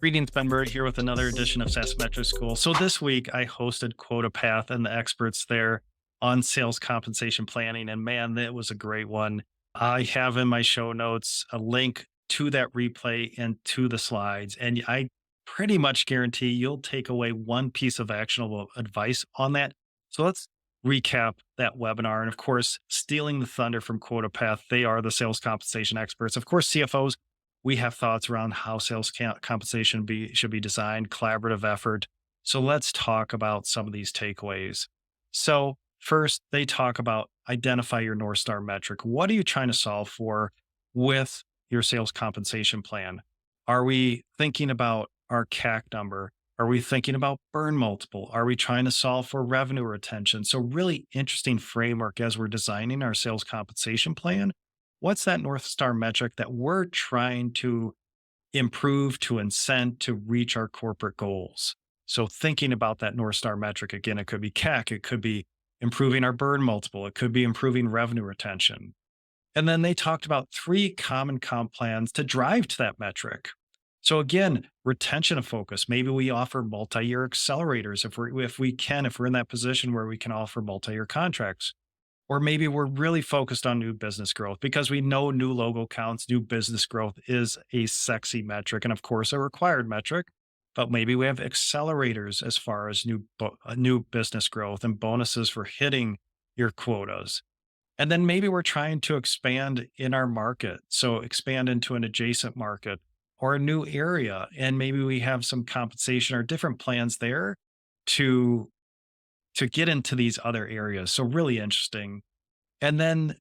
Greetings, Ben Bird here with another edition of SaaS Metrics School. So this week I hosted Quota Path and the experts there on sales compensation planning. And man, that was a great one. I have in my show notes a link to that replay and to the slides. And I pretty much guarantee you'll take away one piece of actionable advice on that. So let's recap that webinar. And of course, stealing the thunder from Quota Path, they are the sales compensation experts. Of course, CFOs, we have thoughts around how sales compensation should be designed, collaborative effort. So let's talk about some of these takeaways. So first, they talk about identify your North Star metric. What are you trying to solve for with your sales compensation plan? Are we thinking about our CAC number? Are we thinking about burn multiple? Are we trying to solve for revenue retention? So really interesting framework as we're designing our sales compensation plan. What's that North Star metric that we're trying to improve, to incent, to reach our corporate goals? So thinking about that North Star metric, again, it could be CAC, it could be improving our burn multiple, it could be improving revenue retention. And then they talked about three common comp plans to drive to that metric. So again, retention of focus. Maybe we offer multi-year accelerators if we're in that position where we can offer multi-year contracts. Or maybe we're really focused on new business growth because we know new logo counts, new business growth is a sexy metric and of course a required metric. But maybe we have accelerators as far as new business growth and bonuses for hitting your quotas. And then maybe we're trying to expand in our market. So expand into an adjacent market or a new area. And maybe we have some compensation or different plans there to get into these other areas. So really interesting. And then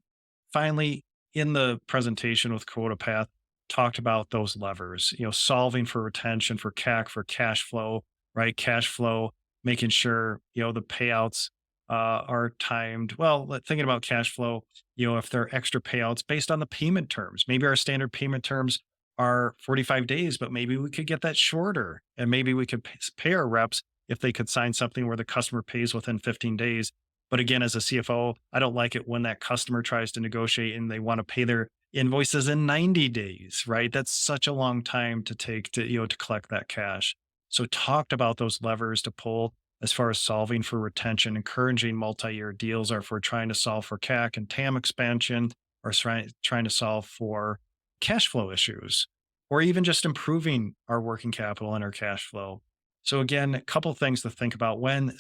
finally, in the presentation with Quota Path, talked about those levers, solving for retention, for CAC, for cash flow, right? Cash flow, making sure, the payouts are timed. Well, thinking about cash flow, if there are extra payouts based on the payment terms, maybe our standard payment terms are 45 days, but maybe we could get that shorter and maybe we could pay our reps if they could sign something where the customer pays within 15 days. But again, as a CFO, I don't like it when that customer tries to negotiate and they want to pay their invoices in 90 days, right? That's such a long time to take to collect that cash. So talked about those levers to pull as far as solving for retention, encouraging multi-year deals, or if we're trying to solve for CAC and TAM expansion, or trying to solve for cash flow issues, or even just improving our working capital and our cash flow. So again, a couple of things to think about when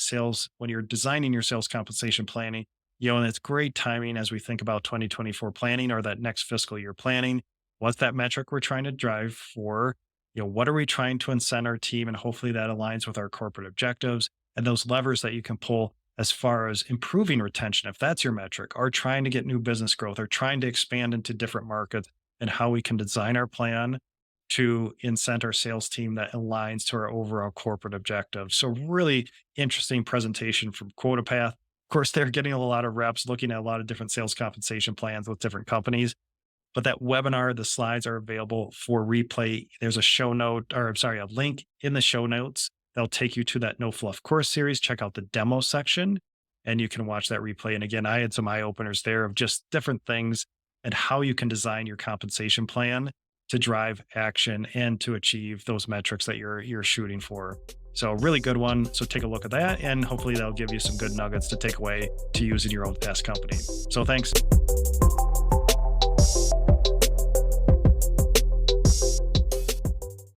you're designing your sales compensation planning, and it's great timing as we think about 2024 planning or that next fiscal year planning. What's that metric we're trying to drive for? What are we trying to incent our team? And hopefully that aligns with our corporate objectives and those levers that you can pull as far as improving retention, if that's your metric, or trying to get new business growth or trying to expand into different markets and how we can design our plan to incent our sales team that aligns to our overall corporate objectives. So really interesting presentation from Quota Path. Of course, they're getting a lot of reps looking at a lot of different sales compensation plans with different companies. But that webinar, the slides are available for replay. There's a link in the show notes. That'll take you to that No Fluff course series. Check out the demo section and you can watch that replay. And again, I had some eye openers there of just different things and how you can design your compensation plan to drive action and to achieve those metrics that you're shooting for. So really good one. So take a look at that and hopefully that'll give you some good nuggets to take away to use in your own past company. So thanks.